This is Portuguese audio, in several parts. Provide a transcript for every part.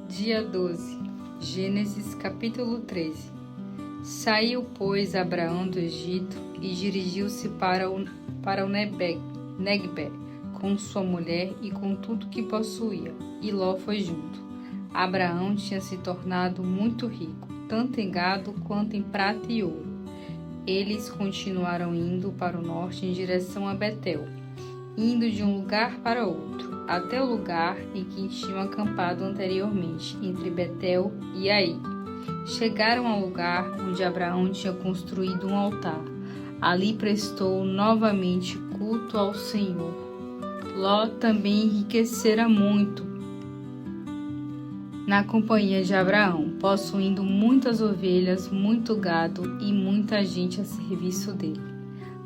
Dia 12, Gênesis capítulo 13. Saiu, pois, Abraão do Egito e dirigiu-se para o Neguebe, com sua mulher e com tudo que possuía, e Ló foi junto. Abraão tinha se tornado muito rico, tanto em gado quanto em prata e ouro. Eles continuaram indo para o norte em direção a Betel, indo de um lugar para outro, até o lugar em que tinham acampado anteriormente, entre Betel e Ai. Chegaram ao lugar onde Abraão tinha construído um altar. Ali prestou novamente culto ao Senhor. Ló também enriquecera muito na companhia de Abraão, possuindo muitas ovelhas, muito gado e muita gente a serviço dele.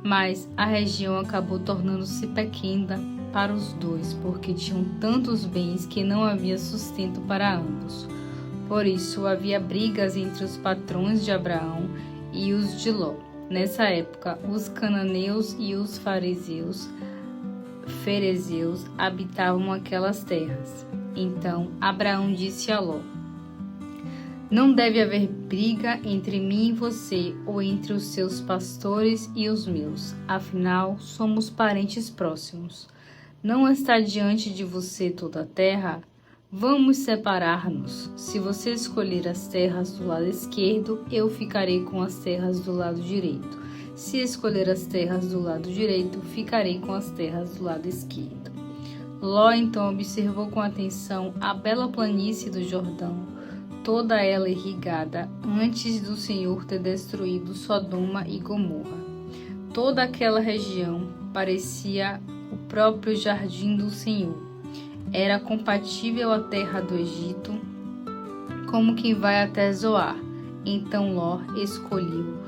Mas a região acabou tornando-se pequena para os dois, porque tinham tantos bens que não havia sustento para ambos. Por isso havia brigas entre os patrões de Abraão e os de Ló. Nessa época, os cananeus e os ferezeus habitavam aquelas terras. Então Abraão disse a Ló: não deve haver briga entre mim e você, ou entre os seus pastores e os meus. Afinal, somos parentes próximos. Não está diante de você toda a terra? Vamos separar-nos. Se você escolher as terras do lado esquerdo, eu ficarei com as terras do lado direito. Se escolher as terras do lado direito, ficarei com as terras do lado esquerdo. Ló então observou com atenção a bela planície do Jordão, toda ela irrigada, antes do Senhor ter destruído Sodoma e Gomorra. Toda aquela região parecia o próprio jardim do Senhor. Era compatível à terra do Egito, como quem vai até Zoar. Então Ló escolheu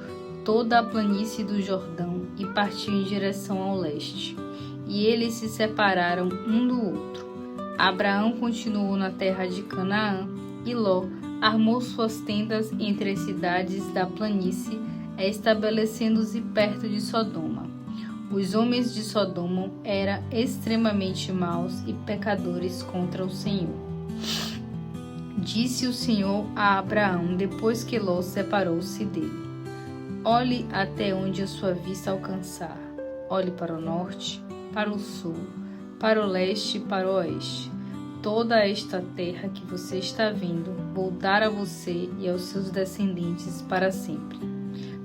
toda a planície do Jordão e partiu em direção ao leste. E eles se separaram um do outro. Abraão continuou na terra de Canaã, e Ló armou suas tendas entre as cidades da planície, estabelecendo-se perto de Sodoma. Os homens de Sodoma eram extremamente maus e pecadores contra o Senhor. Disse o Senhor a Abraão depois que Ló separou-se dele: olhe até onde a sua vista alcançar. Olhe para o norte, para o sul, para o leste e para o oeste. Toda esta terra que você está vendo, vou dar a você e aos seus descendentes para sempre.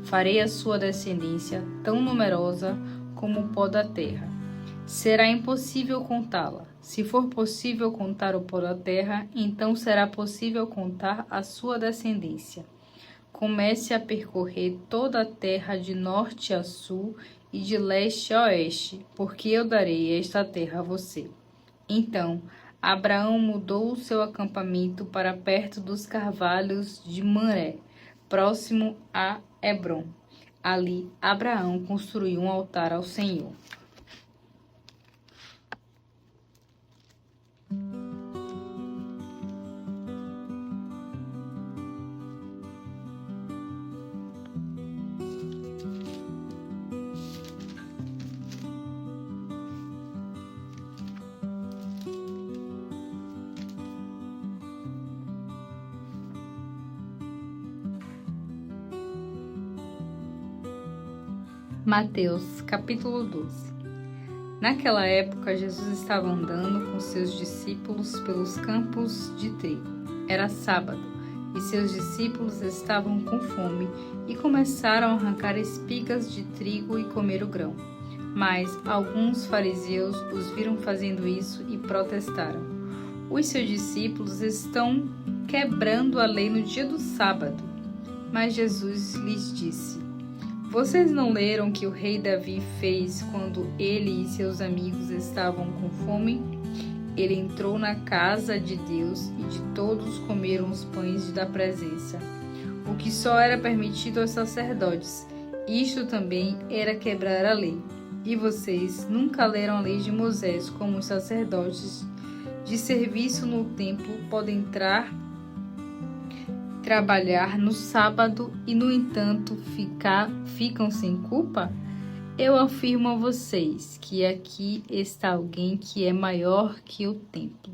Farei a sua descendência tão numerosa como o pó da terra. Será impossível contá-la. Se for possível contar o pó da terra, então será possível contar a sua descendência. Comece a percorrer toda a terra de norte a sul e de leste a oeste, porque eu darei esta terra a você. Então Abraão mudou o seu acampamento para perto dos carvalhos de Mamré, próximo a Hebrom. Ali Abraão construiu um altar ao Senhor. Mateus, capítulo 12. Naquela época, Jesus estava andando com seus discípulos pelos campos de trigo. Era sábado, e seus discípulos estavam com fome e começaram a arrancar espigas de trigo e comer o grão. Mas alguns fariseus os viram fazendo isso e protestaram: os seus discípulos estão quebrando a lei no dia do sábado. Mas Jesus lhes disse: vocês não leram que o rei Davi fez quando ele e seus amigos estavam com fome? Ele entrou na casa de Deus e de todos comeram os pães da presença, o que só era permitido aos sacerdotes. Isto também era quebrar a lei. E vocês nunca leram a lei de Moisés, como os sacerdotes de serviço no templo podem trabalhar no sábado e, no entanto, ficam sem culpa? Eu afirmo a vocês que aqui está alguém que é maior que o templo.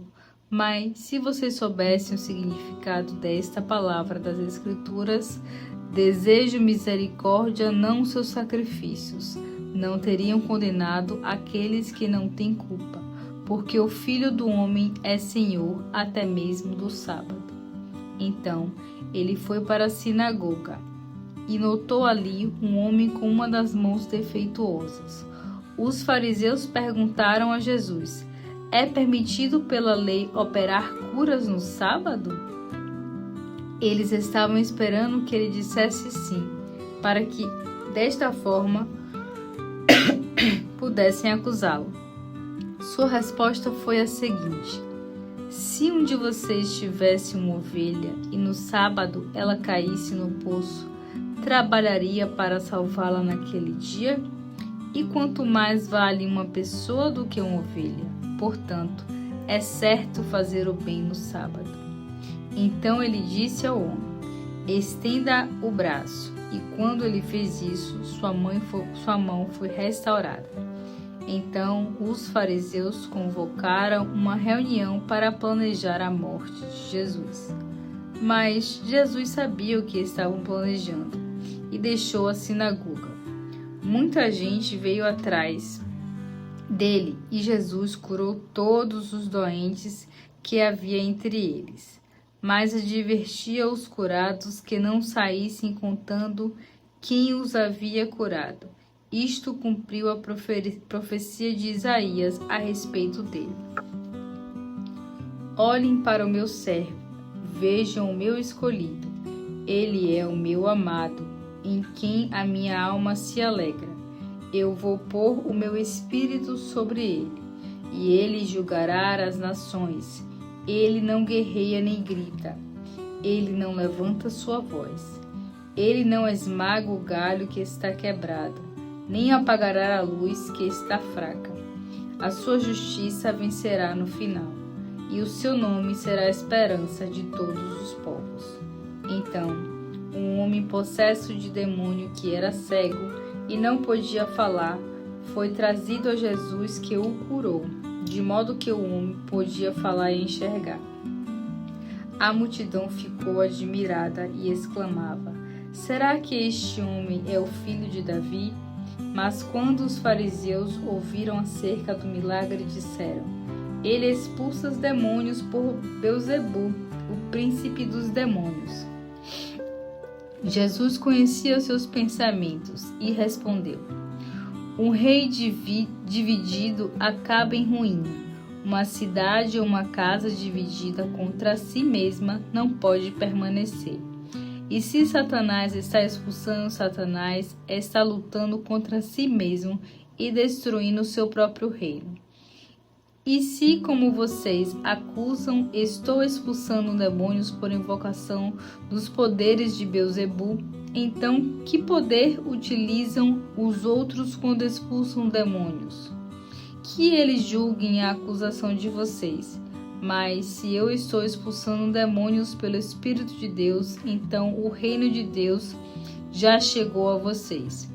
Mas se vocês soubessem o significado desta palavra das Escrituras, desejo misericórdia, não seus sacrifícios, não teriam condenado aqueles que não têm culpa, porque o Filho do Homem é Senhor até mesmo do sábado. Então ele foi para a sinagoga e notou ali um homem com uma das mãos defeituosas. Os fariseus perguntaram a Jesus: é permitido pela lei operar curas no sábado? Eles estavam esperando que ele dissesse sim, para que, desta forma, pudessem acusá-lo. Sua resposta foi a seguinte: se um de vocês tivesse uma ovelha e no sábado ela caísse no poço, trabalharia para salvá-la naquele dia? E quanto mais vale uma pessoa do que uma ovelha? Portanto, é certo fazer o bem no sábado. Então ele disse ao homem: estenda o braço. E quando ele fez isso, sua mão foi restaurada. Então os fariseus convocaram uma reunião para planejar a morte de Jesus. Mas Jesus sabia o que estavam planejando e deixou a sinagoga. Muita gente veio atrás dele e Jesus curou todos os doentes que havia entre eles, mas advertia os curados que não saíssem contando quem os havia curado. Isto cumpriu a profecia de Isaías a respeito dele. Olhem para o meu servo, vejam o meu escolhido. Ele é o meu amado, em quem a minha alma se alegra. Eu vou pôr o meu espírito sobre ele, e ele julgará as nações. Ele não guerreia nem grita. Ele não levanta sua voz. Ele não esmaga o galho que está quebrado, nem apagará a luz que está fraca. A sua justiça vencerá no final, e o seu nome será a esperança de todos os povos. Então, um homem possesso de demônio que era cego e não podia falar, foi trazido a Jesus, que o curou, de modo que o homem podia falar e enxergar. A multidão ficou admirada e exclamava: será que este homem é o filho de Davi? Mas quando os fariseus ouviram acerca do milagre, disseram: ele expulsa os demônios por Beelzebu, o príncipe dos demônios. Jesus conhecia os seus pensamentos e respondeu: um rei dividido acaba em ruína. Uma cidade ou uma casa dividida contra si mesma não pode permanecer. E se Satanás está expulsando Satanás, está lutando contra si mesmo e destruindo o seu próprio reino. E se, como vocês acusam, estou expulsando demônios por invocação dos poderes de Beelzebu, então que poder utilizam os outros quando expulsam demônios? Que eles julguem a acusação de vocês. Mas se eu estou expulsando demônios pelo Espírito de Deus, então o reino de Deus já chegou a vocês.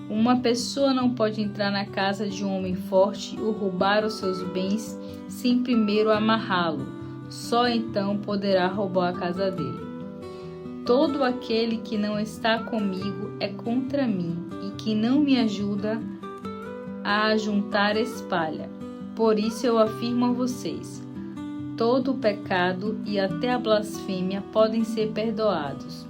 Uma pessoa não pode entrar na casa de um homem forte ou roubar os seus bens sem primeiro amarrá-lo. Só então poderá roubar a casa dele. Todo aquele que não está comigo é contra mim, e que não me ajuda a ajuntar espalha. Por isso eu afirmo a vocês: todo o pecado e até a blasfêmia podem ser perdoados,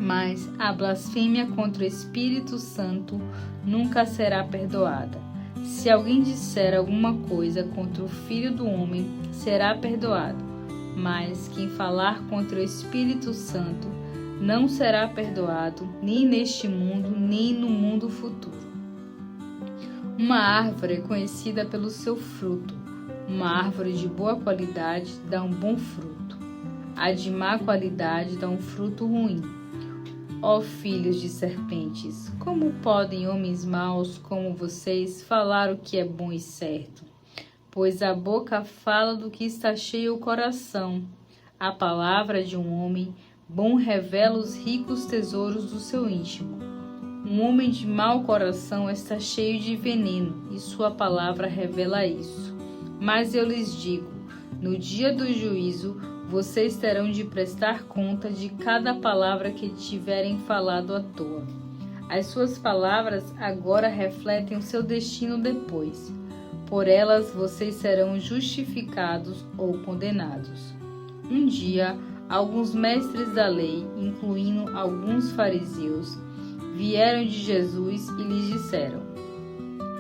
mas a blasfêmia contra o Espírito Santo nunca será perdoada. Se alguém disser alguma coisa contra o Filho do Homem, será perdoado, mas quem falar contra o Espírito Santo não será perdoado, nem neste mundo, nem no mundo futuro. Uma árvore é conhecida pelo seu fruto. Uma árvore de boa qualidade dá um bom fruto. A de má qualidade dá um fruto ruim. Ó filhos de serpentes, como podem homens maus como vocês falar o que é bom e certo? Pois a boca fala do que está cheio o coração. A palavra de um homem bom revela os ricos tesouros do seu íntimo. Um homem de mau coração está cheio de veneno, e sua palavra revela isso. Mas eu lhes digo, No dia do juízo, vocês terão de prestar conta de cada palavra que tiverem falado à toa. As suas palavras agora refletem o seu destino depois. Por elas vocês serão justificados ou condenados. Um dia, alguns mestres da lei, incluindo alguns fariseus, vieram de Jesus e lhes disseram: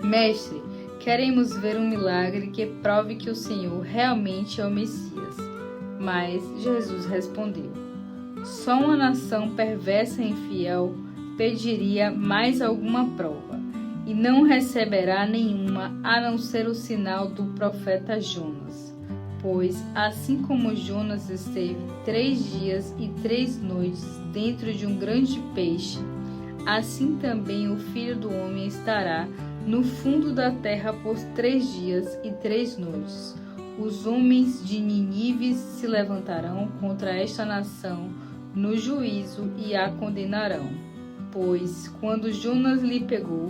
Mestre, queremos ver um milagre que prove que o Senhor realmente é o Messias. Mas Jesus respondeu: Só uma nação perversa e infiel pediria mais alguma prova, e não receberá nenhuma a não ser o sinal do profeta Jonas. Pois, assim como Jonas esteve 3 dias e 3 noites dentro de um grande peixe, assim também o Filho do Homem estará no fundo da terra por 3 dias e 3 noites. Os homens de Nínive se levantarão contra esta nação no juízo e a condenarão. Pois, quando Jonas lhe pegou,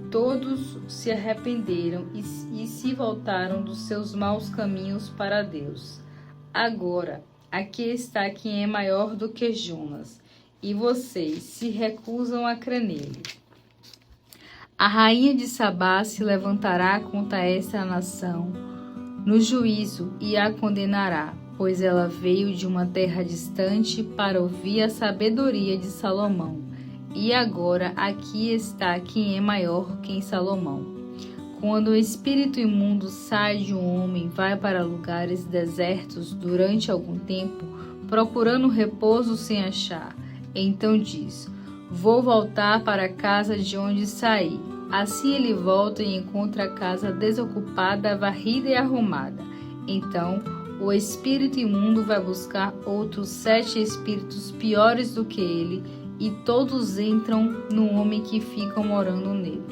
todos se arrependeram e se voltaram dos seus maus caminhos para Deus. Agora, aqui está quem é maior do que Jonas, e vocês se recusam a crer nele. A rainha de Sabá se levantará contra esta nação no juízo e a condenará, pois ela veio de uma terra distante para ouvir a sabedoria de Salomão. E agora aqui está quem é maior que Salomão. Quando o espírito imundo sai de um homem, vai para lugares desertos durante algum tempo, procurando repouso sem achar. Então diz: Vou voltar para a casa de onde saí. Assim ele volta e encontra a casa desocupada, varrida e arrumada. Então o espírito imundo vai buscar outros 7 espíritos piores do que ele, e todos entram no homem que fica morando nele.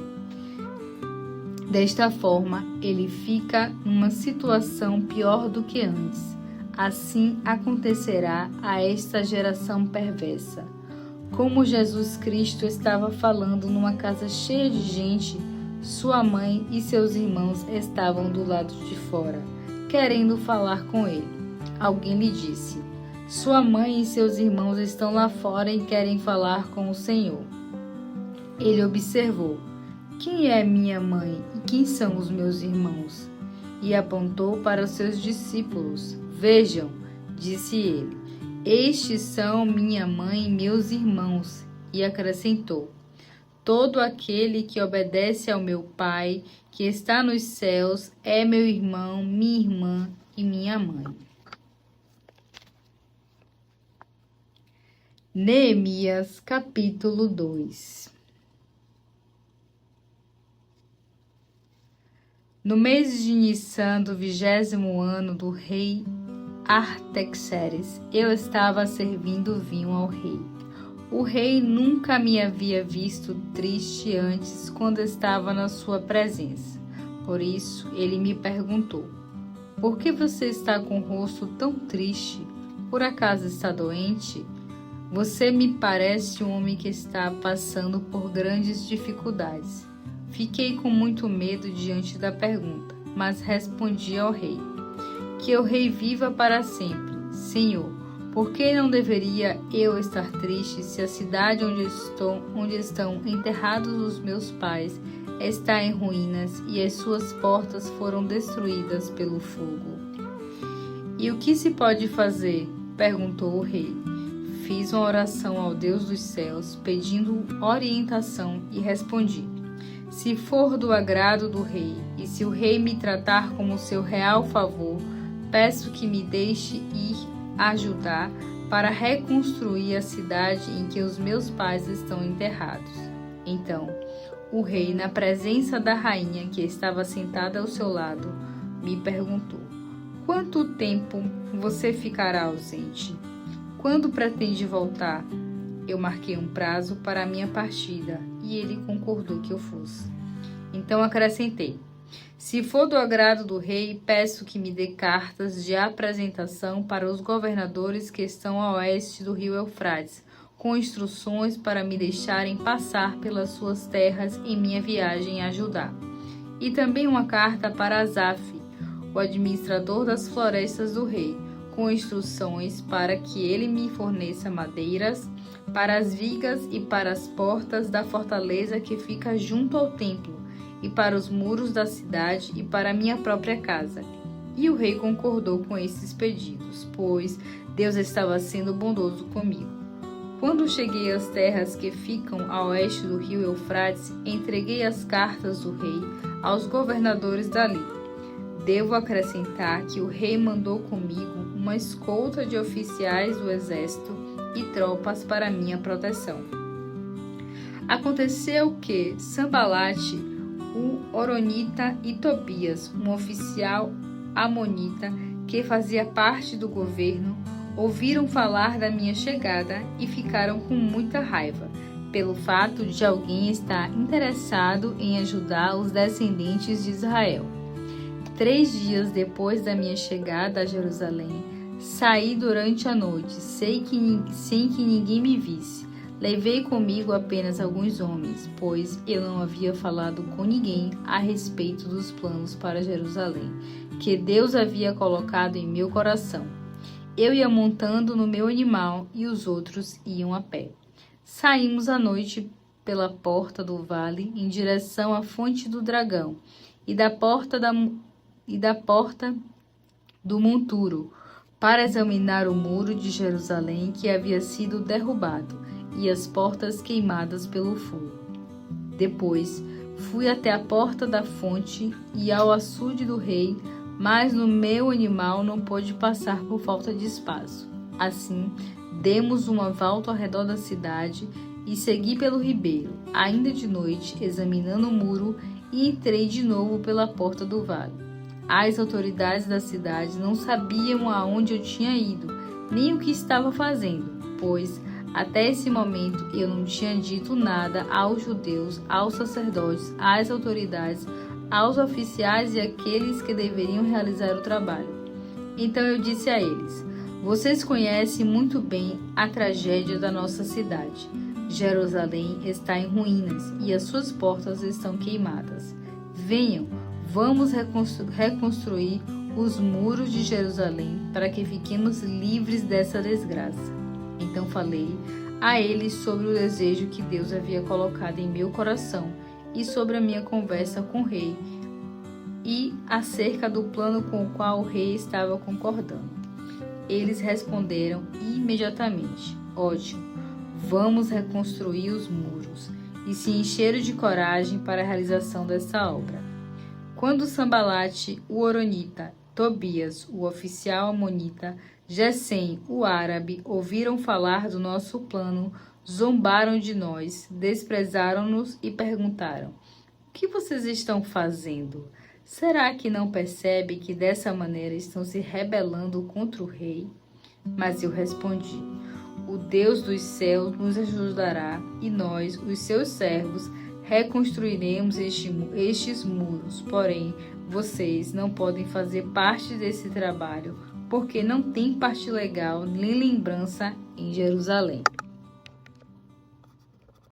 Desta forma, ele fica numa situação pior do que antes. Assim acontecerá a esta geração perversa. Como Jesus Cristo estava falando numa casa cheia de gente, sua mãe e seus irmãos estavam do lado de fora, querendo falar com ele. Alguém lhe disse: Sua mãe e seus irmãos estão lá fora e querem falar com o Senhor. Ele observou: Quem é minha mãe e quem são os meus irmãos? E apontou para os seus discípulos. Vejam, disse ele, estes são minha mãe e meus irmãos. E acrescentou: Todo aquele que obedece ao meu Pai, que está nos céus, é meu irmão, minha irmã e minha mãe. Neemias, capítulo 2. No mês de Nissan do 20º ano do rei Artaxerxes, eu estava servindo vinho ao rei. O rei nunca me havia visto triste antes quando estava na sua presença. Por isso, ele me perguntou: Por que você está com o rosto tão triste? Por acaso está doente? Você me parece um homem que está passando por grandes dificuldades. Fiquei com muito medo diante da pergunta, mas respondi ao rei: Que o rei viva para sempre. Senhor, por que não deveria eu estar triste se a cidade onde estão enterrados os meus pais está em ruínas e as suas portas foram destruídas pelo fogo? E o que se pode fazer? Perguntou o rei. Fiz uma oração ao Deus dos céus, pedindo orientação e respondi: Se for do agrado do rei, e se o rei me tratar como seu real favor, peço que me deixe ir ajudar para reconstruir a cidade em que os meus pais estão enterrados. Então, o rei, na presença da rainha que estava sentada ao seu lado, me perguntou: Quanto tempo você ficará ausente? Quando pretende voltar? Eu marquei um prazo para a minha partida e ele concordou que eu fosse. Então acrescentei: Se for do agrado do rei, peço que me dê cartas de apresentação para os governadores que estão a oeste do rio Eufrates, com instruções para me deixarem passar pelas suas terras em minha viagem a Judá. E também uma carta para Asaf, o administrador das florestas do rei, com instruções para que ele me forneça madeiras para as vigas e para as portas da fortaleza que fica junto ao templo, e para os muros da cidade e para a minha própria casa. E o rei concordou com esses pedidos, pois Deus estava sendo bondoso comigo. Quando cheguei às terras que ficam a oeste do rio Eufrates, entreguei as cartas do rei aos governadores dali. Devo acrescentar que o rei mandou comigo uma escolta de oficiais do exército e tropas para minha proteção. Aconteceu que Sambalate, o Horonita, e Tobias, um oficial amonita que fazia parte do governo, ouviram falar da minha chegada e ficaram com muita raiva, pelo fato de alguém estar interessado em ajudar os descendentes de Israel. 3 dias depois da minha chegada a Jerusalém, saí durante a noite, sem que ninguém me visse. Levei comigo apenas alguns homens, pois eu não havia falado com ninguém a respeito dos planos para Jerusalém, que Deus havia colocado em meu coração. Eu ia montando no meu animal e os outros iam a pé. Saímos à noite pela porta do vale em direção à fonte do dragão e da porta do monturo, para examinar o muro de Jerusalém que havia sido derrubado e as portas queimadas pelo fogo. Depois fui até a porta da fonte e ao açude do rei, mas no meu animal não pôde passar por falta de espaço. Assim, demos uma volta ao redor da cidade e segui pelo ribeiro, ainda de noite, examinando o muro, e entrei de novo pela porta do vale. As autoridades da cidade não sabiam aonde eu tinha ido, nem o que estava fazendo, pois até esse momento eu não tinha dito nada aos judeus, aos sacerdotes, às autoridades, aos oficiais e àqueles que deveriam realizar o trabalho. Então eu disse a eles: vocês conhecem muito bem a tragédia da nossa cidade. Jerusalém está em ruínas e as suas portas estão queimadas. Venham, vamos reconstruir os muros de Jerusalém para que fiquemos livres dessa desgraça. Então falei a eles sobre o desejo que Deus havia colocado em meu coração e sobre a minha conversa com o rei e acerca do plano com o qual o rei estava concordando. Eles responderam imediatamente: ótimo, vamos reconstruir os muros, e se encheram de coragem para a realização dessa obra. Quando Sambalate, o Horonita, Tobias, o oficial amonita, Gesem, o árabe, ouviram falar do nosso plano, zombaram de nós, desprezaram-nos e perguntaram: o que vocês estão fazendo? Será que não percebem que dessa maneira estão se rebelando contra o rei? Mas eu respondi: o Deus dos céus nos ajudará e nós, os seus servos, reconstruiremos estes muros. Porém, vocês não podem fazer parte desse trabalho, porque não tem parte legal nem lembrança em Jerusalém.